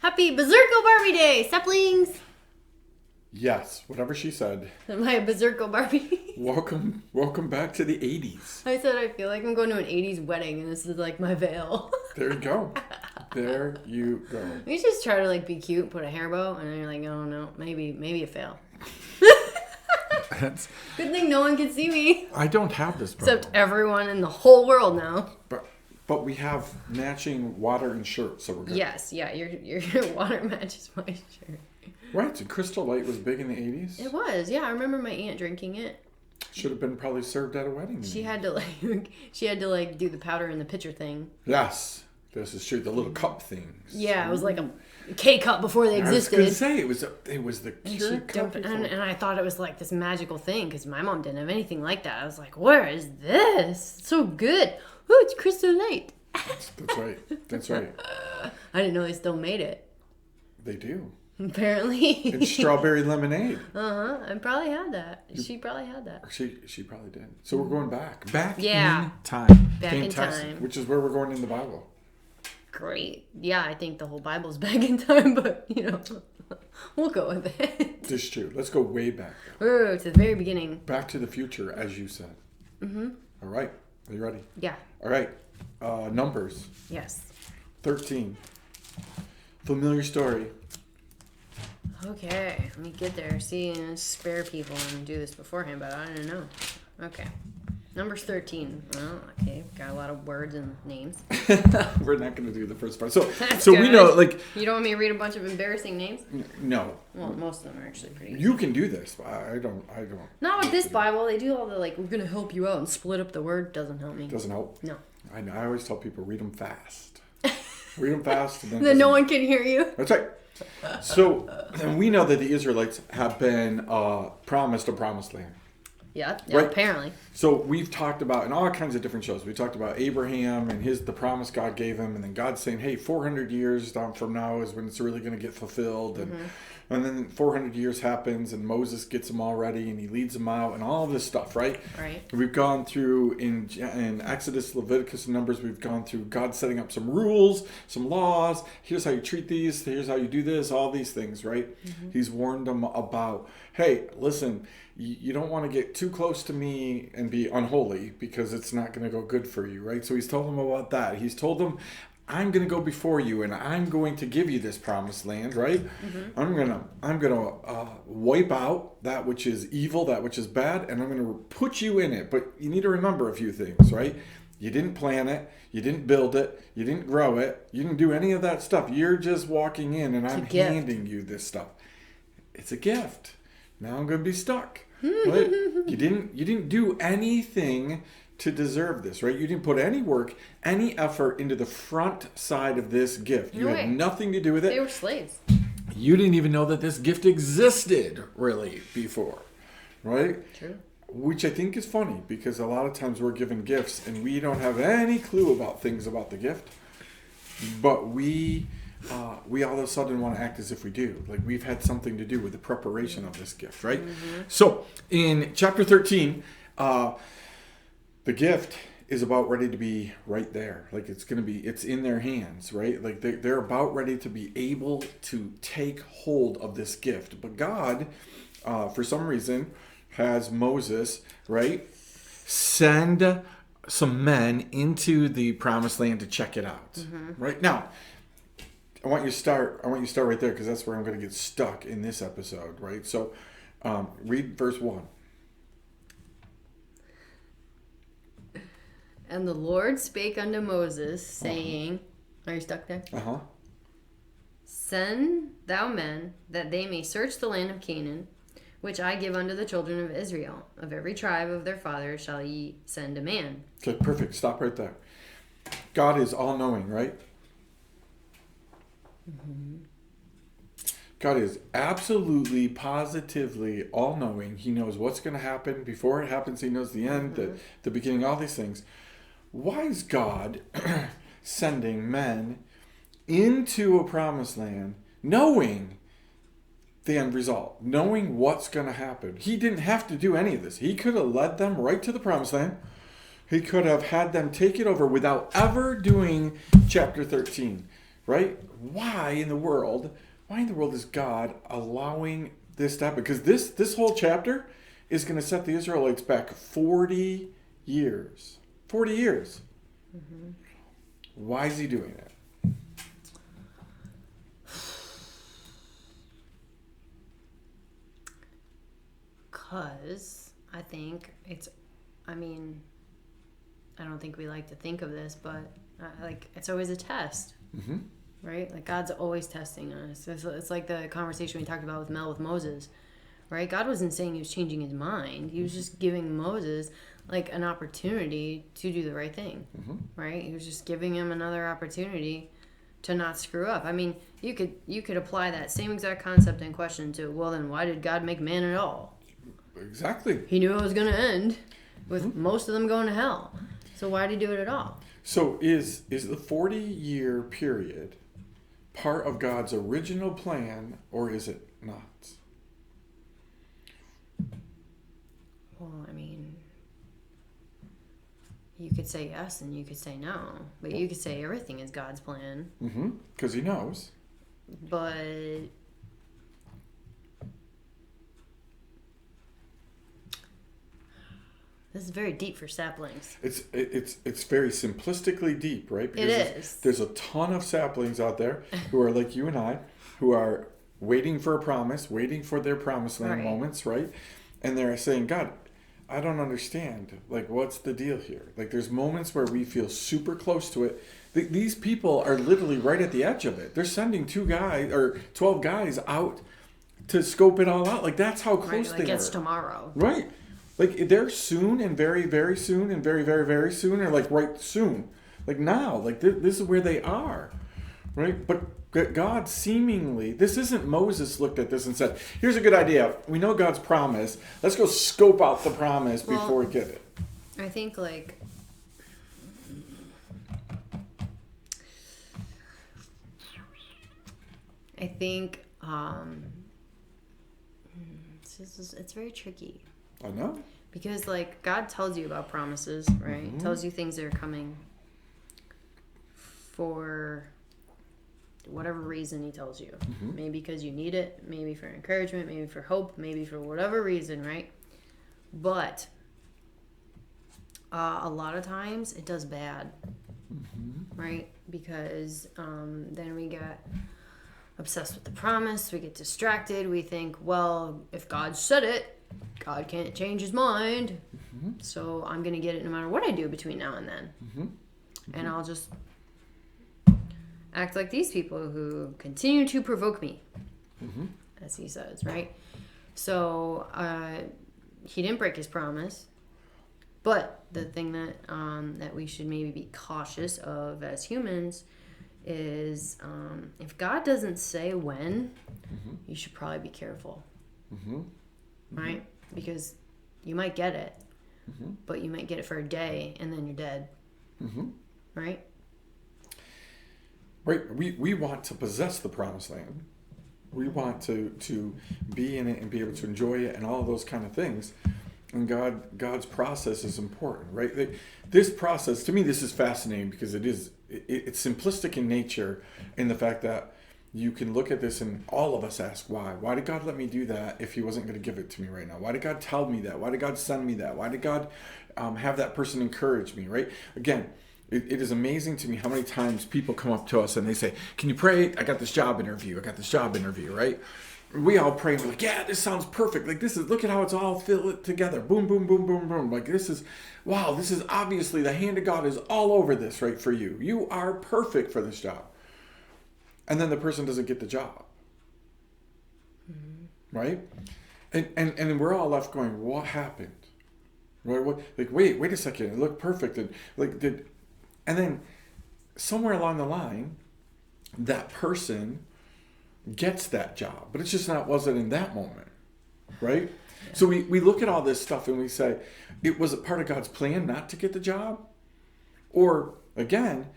Happy Berserko Barbie Day, saplings! Yes, whatever she said. Am I a Berserko Barbie? Welcome back to the 80s. I said I feel like I'm going to an 80s wedding and this is like my veil. There you go. There you go. You just try to like be cute, put a hair bow, and then you're like, oh no, maybe a fail. Good thing no one can see me. I don't have this problem. Except everyone in the whole world now. But we have matching water and shirt, so we're good. Yes, yeah, your water matches my shirt. Right, so Crystal Light was big in the 80s. It was, yeah. I remember my aunt drinking it. Should have been probably served at a wedding. She had to like do the powder in the pitcher thing. Yes, this is true. The little cup things. Yeah, it was like a K-cup before they existed. I was going to say, it was the Keurig cup. And I thought it was like this magical thing because my mom didn't have anything like that. I was like, where is this? It's so good. Ooh, it's Crystal Light. That's right. I didn't know they still made it. They do. Apparently. And strawberry lemonade. I probably had that. She probably had that. She probably did. So we're going back. Yeah. In time. Back in time. Which is where we're going in the Bible. Great. Yeah, I think the whole Bible's back in time, but, we'll go with it. This is true. Let's go way back. To the very beginning. Back to the future, as you said. Mm-hmm. All right. Are you ready? Yeah. All right. Numbers. Yes. 13. Familiar story. Okay, let me get there. See, spare people and do this beforehand, but I don't know. Okay. Numbers 13. Well, okay, got a lot of words and names. We're not going to do the first part. So good. We know, like... You don't want me to read a bunch of embarrassing names? No. Well, most of them are actually pretty You can do this. I don't. Not with this Bible. They do all the, we're going to help you out and split up the word. Doesn't help me. Doesn't help? No. I know. I always tell people, read them fast. Read them fast. And then no one can hear you. That's right. So, and we know that the Israelites have been promised a promised land. Yeah, right? Apparently. So we've talked about, in all kinds of different shows, we talked about Abraham and the promise God gave him, and then God saying, hey, 400 years from now is when it's really going to get fulfilled. And then 400 years happens, and Moses gets them all ready, and he leads them out, and all this stuff, right? Right. We've gone through, in Exodus, Leviticus, and Numbers, we've gone through God setting up some rules, some laws. Here's how you treat these. Here's how you do this. All these things, right? Mm-hmm. He's warned them about, hey, listen, you don't want to get too close to me and be unholy because it's not going to go good for you, right? So he's told them about that. He's told them, I'm going to go before you and I'm going to give you this promised land, right? Mm-hmm. I'm going to wipe out that which is evil, that which is bad, and I'm going to put you in it. But you need to remember a few things, right? You didn't plan it. You didn't build it. You didn't grow it. You didn't do any of that stuff. You're just walking in and I'm handing you this stuff. It's a gift. Now I'm going to be stuck. Right? You didn't do anything to deserve this, right? You didn't put any work, any effort into the front side of this gift. You had nothing to do with it. They were slaves. You didn't even know that this gift existed, really, before, right? True. Which I think is funny because a lot of times we're given gifts and we don't have any clue about things about the gift, but we all of a sudden want to act as if we do. Like we've had something to do with the preparation of this gift, right? Mm-hmm. So in chapter 13, the gift is about ready to be right there. Like it's in their hands, right? Like they're about ready to be able to take hold of this gift. But God, for some reason, has Moses, right, send some men into the promised land to check it out. Mm-hmm. Right? Now, I want you to start right there because that's where I'm going to get stuck in this episode, right? So, read verse 1. And the Lord spake unto Moses, saying, Are you stuck there? Uh-huh. Send thou men, that they may search the land of Canaan, which I give unto the children of Israel. Of every tribe of their fathers shall ye send a man. Okay, perfect. Stop right there. God is all-knowing, right? Mm-hmm. God is absolutely, positively all-knowing. He knows what's going to happen. Before it happens, he knows the end, the beginning, all these things. Why is God sending men into a promised land knowing the end result, knowing what's going to happen? He didn't have to do any of this. He could have led them right to the promised land. He could have had them take it over without ever doing chapter 13. right? Why in the world is God allowing this to happen? Because this whole chapter is going to set the Israelites back 40 years. 40 years. Mm-hmm. Why is he doing it? Because I think I don't think we like to think of this, but it's always a test, Mm-hmm. right? Like God's always testing us. It's like the conversation we talked about with Moses, right? God wasn't saying he was changing his mind. He was just giving Moses like an opportunity to do the right thing, Mm-hmm. right? He was just giving him another opportunity to not screw up. I mean, you could apply that same exact concept and question to, well, then why did God make man at all? Exactly. He knew it was going to end with Mm-hmm. most of them going to hell. So why did he do it at all? So is the 40-year period part of God's original plan, or is it not? Well, I mean, you could say yes and you could say no. But you could say everything is God's plan. Mm-hmm. Because he knows. But this is very deep for saplings. It's very simplistically deep, right? Because It is. There's a ton of saplings out there who are like you and I, who are waiting for a promise, waiting for their promised land Right. moments, right? And they're saying, God, I don't understand. Like, what's the deal here? Like, there's moments where we feel super close to it. These people are literally right at the edge of it. They're sending 12 guys out to scope it all out. Like, that's how close Right, they it's are. tomorrow. Right. Like, they're soon and very, very soon and very, very, very soon, or like right soon. Like now, like this is where they are. Right? But God seemingly, this isn't Moses looked at this and said, here's a good idea. We know God's promise. Let's go scope out the promise before we get it. I think it's very tricky. I know. Because like God tells you about promises, right? Mm-hmm. Tells you things that are coming for whatever reason he tells you. Mm-hmm. Maybe because you need it, maybe for encouragement, maybe for hope, maybe for whatever reason, right? But a lot of times it does bad, Mm-hmm. right? Because then we get obsessed with the promise, we get distracted, we think, well, if God said it, God can't change his mind, Mm-hmm. so I'm going to get it no matter what I do between now and then. Mm-hmm. And I'll just act like these people who continue to provoke me, Mm-hmm. as he says, right? So he didn't break his promise, but the thing that we should maybe be cautious of as humans is if God doesn't say when, Mm-hmm. you should probably be careful, Mm-hmm. right? Because you might get it, Mm-hmm. but you might get it for a day and then you're dead, Mm-hmm. right? Right. We want to possess the promised land. We want to be in it and be able to enjoy it and all of those kind of things. And God's process is important, right? This process, to me, this is fascinating because it's simplistic in nature in the fact that you can look at this and all of us ask why. Why did God let me do that if he wasn't going to give it to me right now? Why did God tell me that? Why did God send me that? Why did God have that person encourage me, right? Again, it is amazing to me how many times people come up to us and they say, can you pray? I got this job interview, right? We all pray and we're like, yeah, this sounds perfect. Like look at how it's all filled together. Boom, boom, boom, boom, boom. Like this is obviously the hand of God is all over this, right, for you. You are perfect for this job. And then the person doesn't get the job. Mm-hmm. Right? And we're all left going, what happened? What, like, wait a second. It looked perfect. And then somewhere along the line, that person gets that job, but it's just wasn't in that moment, right? Yeah. So we look at all this stuff and we say, was it part of God's plan not to get the job? Or again,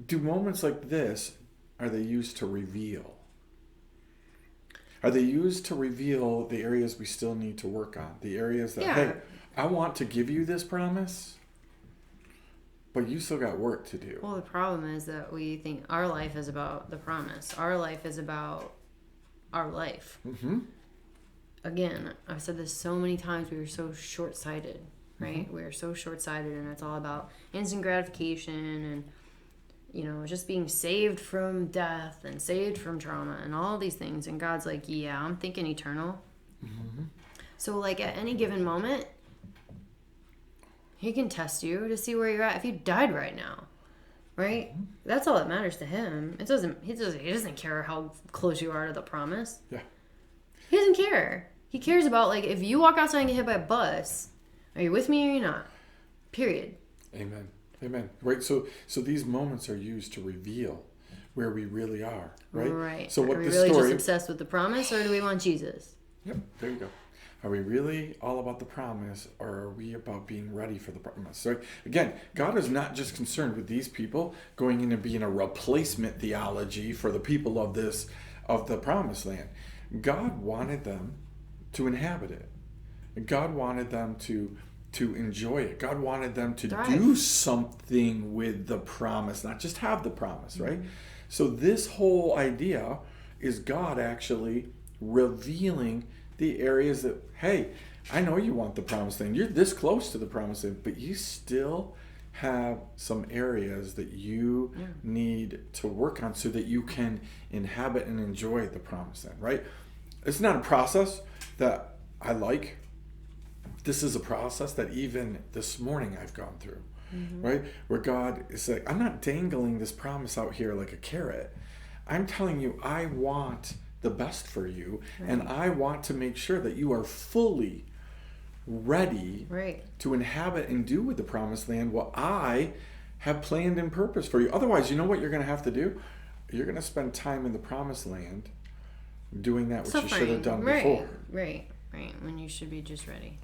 do moments like this, are they used to reveal? Are they used to reveal the areas we still need to work on? The areas that, hey, I want to give you this promise, but you still got work to do. Well, the problem is that we think our life is about the promise. Our life is about our life. Mm-hmm. Again, I've said this so many times, we were so short-sighted, right? Mm-hmm. We are so short-sighted, and it's all about instant gratification and, just being saved from death and saved from trauma and all these things. And God's like, yeah, I'm thinking eternal. Mm-hmm. So, like, at any given moment, he can test you to see where you're at if you died right now, right? Mm-hmm. That's all that matters to him. He doesn't care how close you are to the promise. Yeah. He doesn't care. He cares about, like, if you walk outside and get hit by a bus, are you with me or you're not? Period. Amen. Amen. Right. So these moments are used to reveal where we really are. Right. Right. So what are we the really story? just obsessed with the promise, or do we want Jesus? Yep. There you go. Are we really all about the promise, or are we about being ready for the promise? So again, God is not just concerned with these people going in and being a replacement theology for the people of the promised land. God wanted them to inhabit it. God wanted them to enjoy it. God wanted them to do something with the promise, not just have the promise, right? Mm-hmm. So this whole idea is God actually revealing the areas that, hey, I know you want the promised land. You're this close to the promised land, but you still have some areas that you need to work on so that you can inhabit and enjoy the promised land, right? It's not a process that I like. This is a process that even this morning I've gone through, right? Where God is like, I'm not dangling this promise out here like a carrot. I'm telling you, I want the best for you, and I want to make sure that you are fully ready to inhabit and do with the promised land what I have planned and purpose for you. Otherwise, you know what you're going to have to do? You're going to spend time in the promised land doing that which you should have done before. Right, when you should be just ready.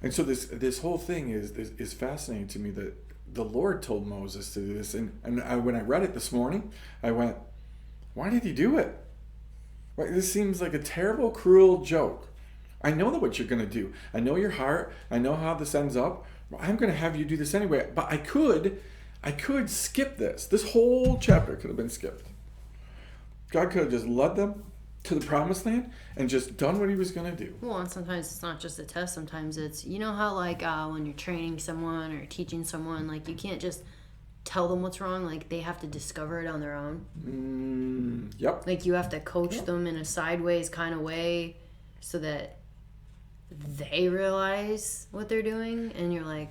And so this whole thing is fascinating to me, that the Lord told Moses to do this. And when I read it this morning, I went, why did he do it? Right, this seems like a terrible, cruel joke. I know that what you're going to do. I know your heart. I know how this ends up. I'm going to have you do this anyway. But I could skip this. This whole chapter could have been skipped. God could have just led them to the promised land and just done what he was going to do. Well, and sometimes it's not just a test. Sometimes it's, how like when you're training someone or teaching someone, like you can't just tell them what's wrong. Like they have to discover it on their own. Yep. Like you have to coach them in a sideways kind of way so that they realize what they're doing. And you're like,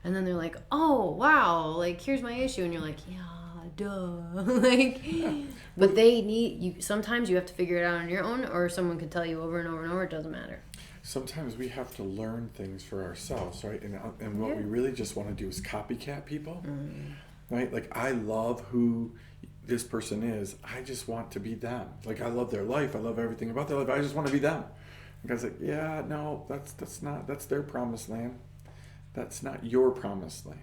and then they're like, oh, wow, like here's my issue. And you're like, yeah, duh. But they need you. Sometimes you have to figure it out on your own, or someone can tell you over and over and over. It doesn't matter. Sometimes we have to learn things for ourselves, right? And what we really just want to do is copycat people, right? Like I love who this person is. I just want to be them. Like I love their life. I love everything about their life. I just want to be them. And God's like, yeah, no, that's their promised land. That's not your promised land.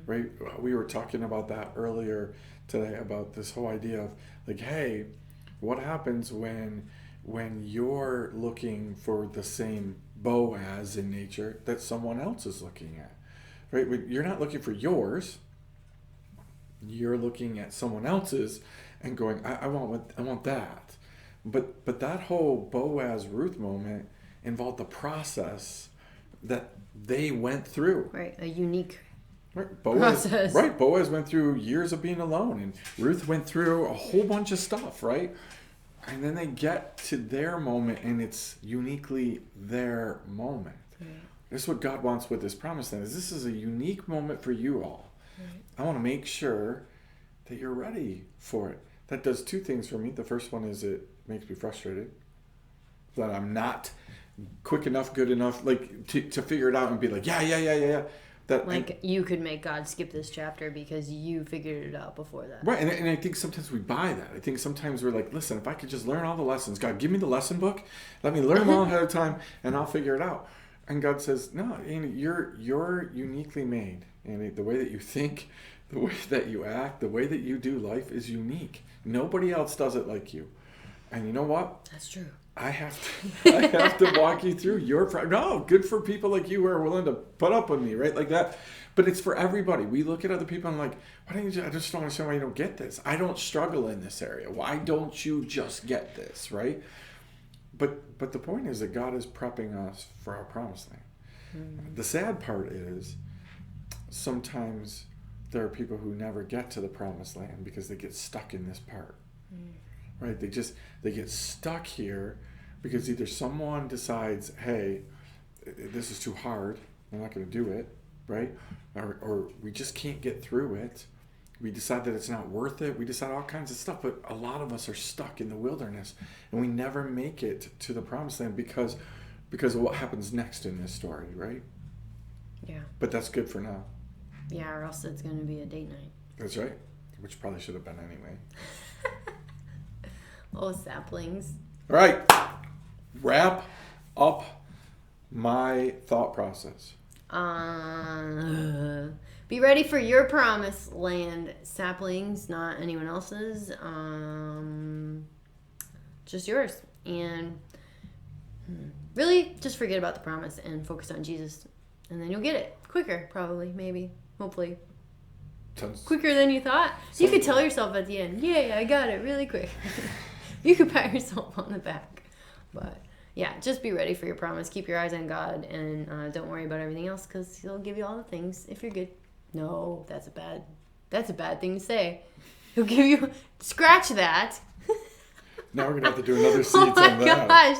Right? We were talking about that earlier today, about this whole idea of like, hey, what happens when you're looking for the same Boaz in nature that someone else is looking at, right? You're not looking for yours. You're looking at someone else's and going, I want that. But that whole Boaz Ruth moment involved the process that they went through. Right, a unique process. Right, Boaz went through years of being alone, and Ruth went through a whole bunch of stuff, right? And then they get to their moment, and it's uniquely their moment. Right. This is what God wants with this promise land. This is a unique moment for you all. Right. I want to make sure that you're ready for it. That does two things for me. The first one is it makes me frustrated that I'm not quick enough, good enough, like to figure it out and be like, yeah. That, like you could make God skip this chapter because you figured it out before that. Right, and I think sometimes we buy that. I think sometimes we're like, listen, if I could just learn all the lessons, God, give me the lesson book, let me learn them all ahead of time, and I'll figure it out. And God says, no, Andy, you're uniquely made. And the way that you think, the way that you act, the way that you do life is unique. Nobody else does it like you. And you know what? That's true. I have to walk you through your no, good for people like you who are willing to put up with me, right? Like that. But it's for everybody. We look at other people and I'm like, why don't you I just don't understand why you don't get this. I don't struggle in this area. Why don't you just get this, right? But the point is that God is prepping us for our promised land. The sad part is sometimes there are people who never get to the promised land because they get stuck in this part. Right? They get stuck here because either someone decides, hey, this is too hard, I'm not going to do it, right? Or we just can't get through it. We decide that it's not worth it. We decide all kinds of stuff, but a lot of us are stuck in the wilderness and we never make it to the promised land because of what happens next in this story, right? Yeah. But that's good for now. Yeah, or else it's going to be a date night. That's right. Which probably should have been anyway. Oh, saplings. All right. Wrap up my thought process. Be ready for your promised land, saplings, not anyone else's. Just yours. And really, just forget about the promise and focus on Jesus. And then you'll get it quicker, probably, maybe, hopefully. Quicker than you thought. You could tell yourself at the end, yay, I got it really quick. You could pat yourself on the back. But yeah, just be ready for your promise. Keep your eyes on God and don't worry about everything else because He'll give you all the things if you're good. No, that's a bad thing to say. He'll give you, scratch that. Now we're going to have to do another seeds on that. Oh my gosh,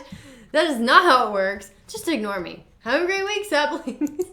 that is not how it works. Just ignore me. Have a great week, saplings.